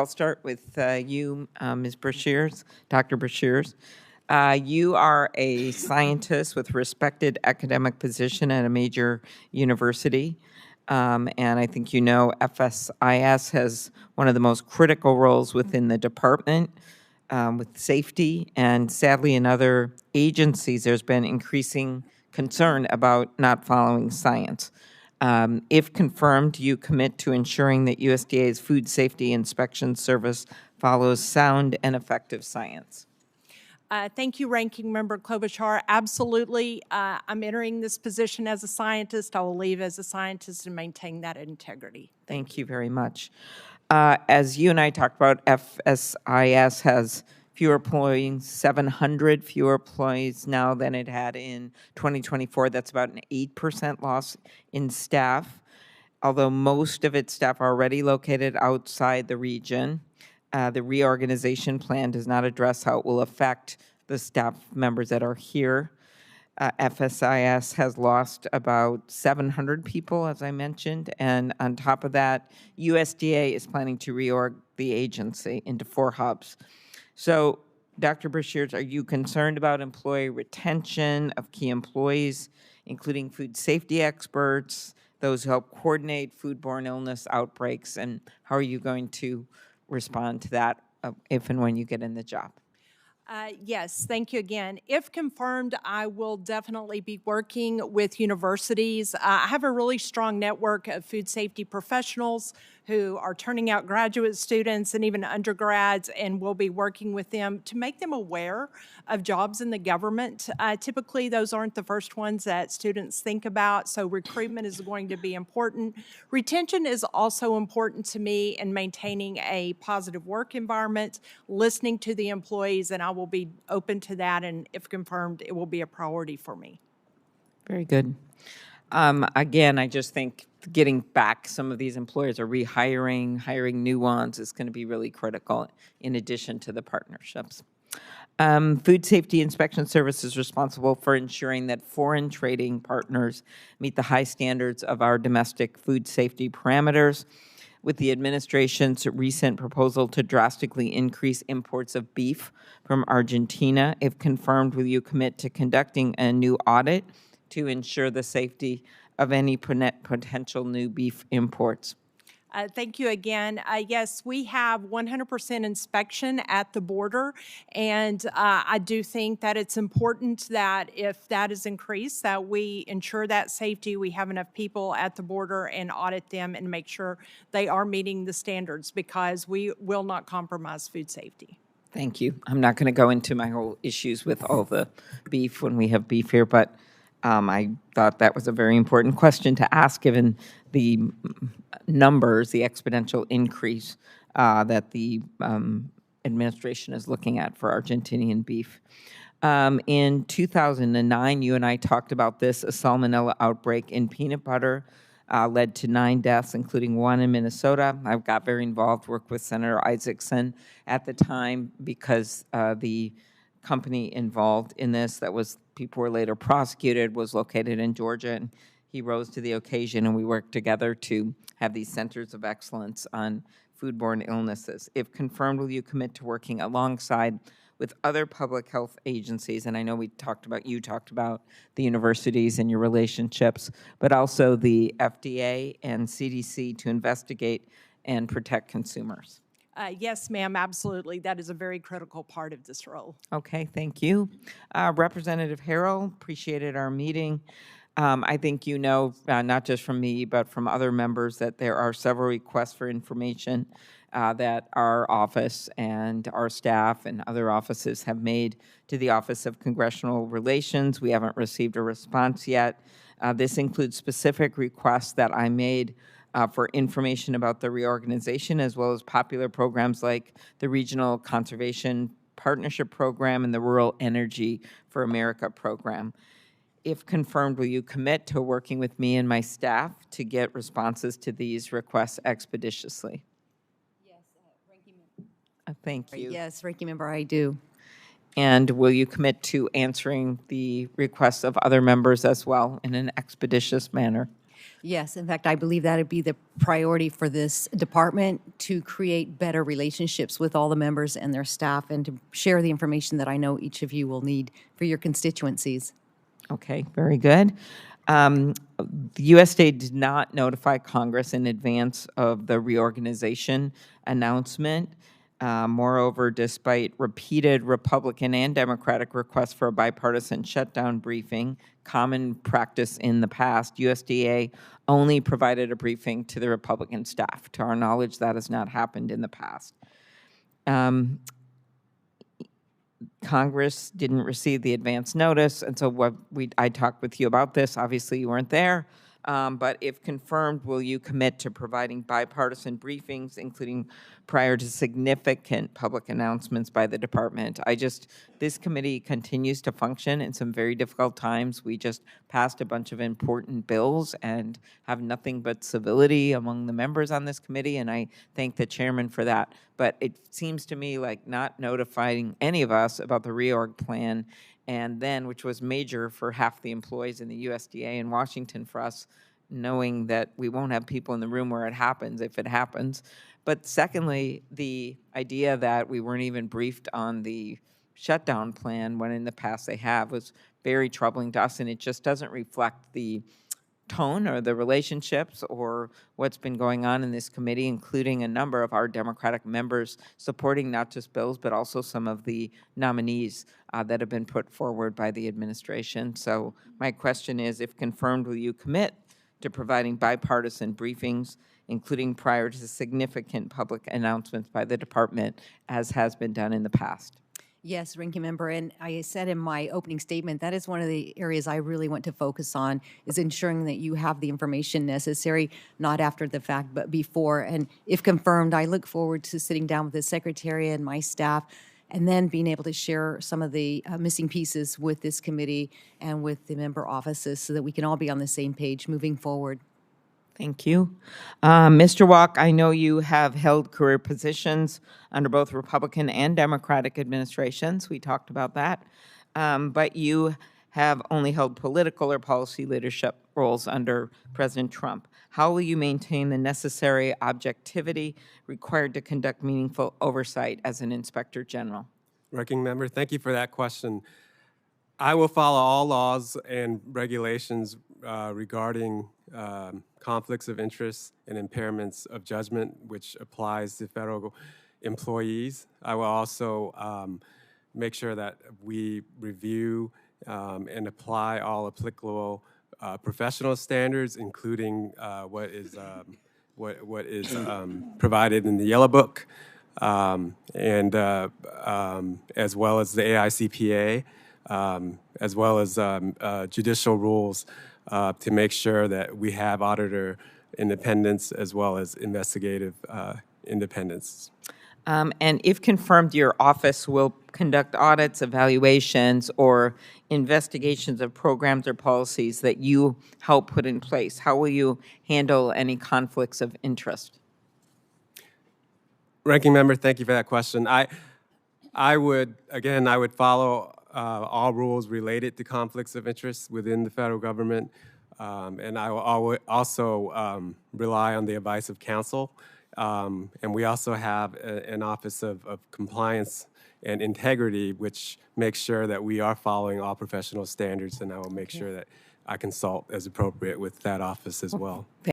I'll start with you, Ms. Brashier, Dr. Brashier. You are a scientist with respected academic position at a major university. And I think you know FSIS has one of the most critical roles within the department with safety. And sadly, in other agencies, there's been increasing concern about not following science. If confirmed, do you commit to ensuring that USDA's Food Safety Inspection Service follows sound and effective science? Thank you, Ranking Member Klobuchar. Absolutely. I'm entering this position as a scientist. I will leave as a scientist and maintain that integrity. Thank you very much. As you and I talked about, FSIS has fewer employees, 700 fewer employees now than it had in 2024. That's about an 8% loss in staff, although most of its staff are already located outside the region. The reorganization plan does not address how it will affect the staff members that are here. FSIS has lost about 700 people, as I mentioned, and on top of that, USDA is planning to reorg the agency into 4 hubs. So, Dr. Brashier, are you concerned about employee retention of key employees, including food safety experts, those who help coordinate foodborne illness outbreaks, and how are you going to respond to that if and when you get in the job? Yes, thank you again. If confirmed, I will definitely be working with universities. I have a really strong network of food safety professionals who are turning out graduate students and even undergrads, and we'll be working with them to make them aware of jobs in the government. Typically, those aren't the first ones that students think about, so recruitment is going to be important. Retention is also important to me in maintaining a positive work environment, listening to the employees, and I will be open to that, and if confirmed, it will be a priority for me. Very good. Again, I just think getting back some of these employers or rehiring, hiring new ones is going to be really critical in addition to the partnerships. Food Safety Inspection Service is responsible for ensuring that foreign trading partners meet the high standards of our domestic food safety parameters. With the administration's recent proposal to drastically increase imports of beef from Argentina, if confirmed, will you commit to conducting a new audit to ensure the safety of any potential new beef imports? Thank you again. Yes, we have 100% inspection at the border, and I do think that it's important that if that is increased, that we ensure that safety, we have enough people at the border and audit them and make sure they are meeting the standards, because we will not compromise food safety. Thank you. I'm not going to go into my whole issues with all the beef when we have beef here, but I thought that was a very important question to ask given the numbers, the exponential increase that the administration is looking at for Argentinian beef. In 2009, you and I talked about this. A salmonella outbreak in peanut butter led to 9 deaths, including 1 in Minnesota. I got very involved, worked with Senator Isaacson at the time because the company involved in this that was people were later prosecuted was located in Georgia, and he rose to the occasion, and we worked together to have these centers of excellence on foodborne illnesses. If confirmed, will you commit to working alongside with other public health agencies? And I know you talked about the universities and your relationships, but also the FDA and CDC to investigate and protect consumers. Yes, ma'am, absolutely. That is a very critical part of this role. Okay, thank you. Representative Harold, appreciated our meeting. I think you know, not just from me, but from other members, that there are several requests for information that our office and our staff and other offices have made to the Office of Congressional Relations. We haven't received a response yet. This includes specific requests that I made for information about the reorganization, as well as popular programs like the Regional Conservation Partnership Program and the Rural Energy for America program. If confirmed, will you commit to working with me and my staff to get responses to these requests expeditiously? Yes, Ranking Member. Thank you. Yes, Ranking Member, I do. And will you commit to answering the requests of other members as well in an expeditious manner? Yes, in fact, I believe that would be the priority for this department, to create better relationships with all the members and their staff, and to share the information that I know each of you will need for your constituencies. Okay, very good. The USDA did not notify Congress in advance of the reorganization announcement. Moreover, despite repeated Republican and Democratic requests for a bipartisan shutdown briefing, common practice in the past, USDA only provided a briefing to the Republican staff. To our knowledge, that has not happened in the past. Congress didn't receive the advance notice, and so I talked with you about this. Obviously, you weren't there, but if confirmed, will you commit to providing bipartisan briefings, including prior to significant public announcements by the department? This committee continues to function in some very difficult times. We just passed a bunch of important bills and have nothing but civility among the members on this committee, and I thank the chairman for that. But it seems to me like not notifying any of us about the reorg plan, and then, which was major for half the employees in the USDA in Washington for us, knowing that we won't have people in the room where it happens, if it happens. But secondly, the idea that we weren't even briefed on the shutdown plan when in the past they have was very troubling to us, and it just doesn't reflect the tone or the relationships or what's been going on in this committee, including a number of our Democratic members supporting not just bills, but also some of the nominees that have been put forward by the administration. So my question is, if confirmed, will you commit to providing bipartisan briefings, including prior to significant public announcements by the department, as has been done in the past? Yes, Ranking Member, and I said in my opening statement, that is one of the areas I really want to focus on, is ensuring that you have the information necessary, not after the fact, but before. And if confirmed, I look forward to sitting down with the Secretary and my staff, and then being able to share some of the missing pieces with this committee and with the member offices so that we can all be on the same page moving forward. Thank you. Mr. Walk, I know you have held career positions under both Republican and Democratic administrations. We talked about that. But you have only held political or policy leadership roles under President Trump. How will you maintain the necessary objectivity required to conduct meaningful oversight as an Inspector General? Ranking Member, thank you for that question. I will follow all laws and regulations regarding conflicts of interest and impairments of judgment, which applies to federal employees. I will also make sure that we review and apply all applicable professional standards, including what is provided in the Yellow Book, and as well as the AICPA, as well as judicial rules to make sure that we have auditor independence as well as investigative independence. And if confirmed, your office will conduct audits, evaluations, or investigations of programs or policies that you help put in place. How will you handle any conflicts of interest? Ranking Member, thank you for that question. I would follow all rules related to conflicts of interest within the federal government, and I will also rely on the advice of counsel. And we also have an Office of Compliance and Integrity, which makes sure that we are following all professional standards, and I will make sure that I consult as appropriate with that office as well.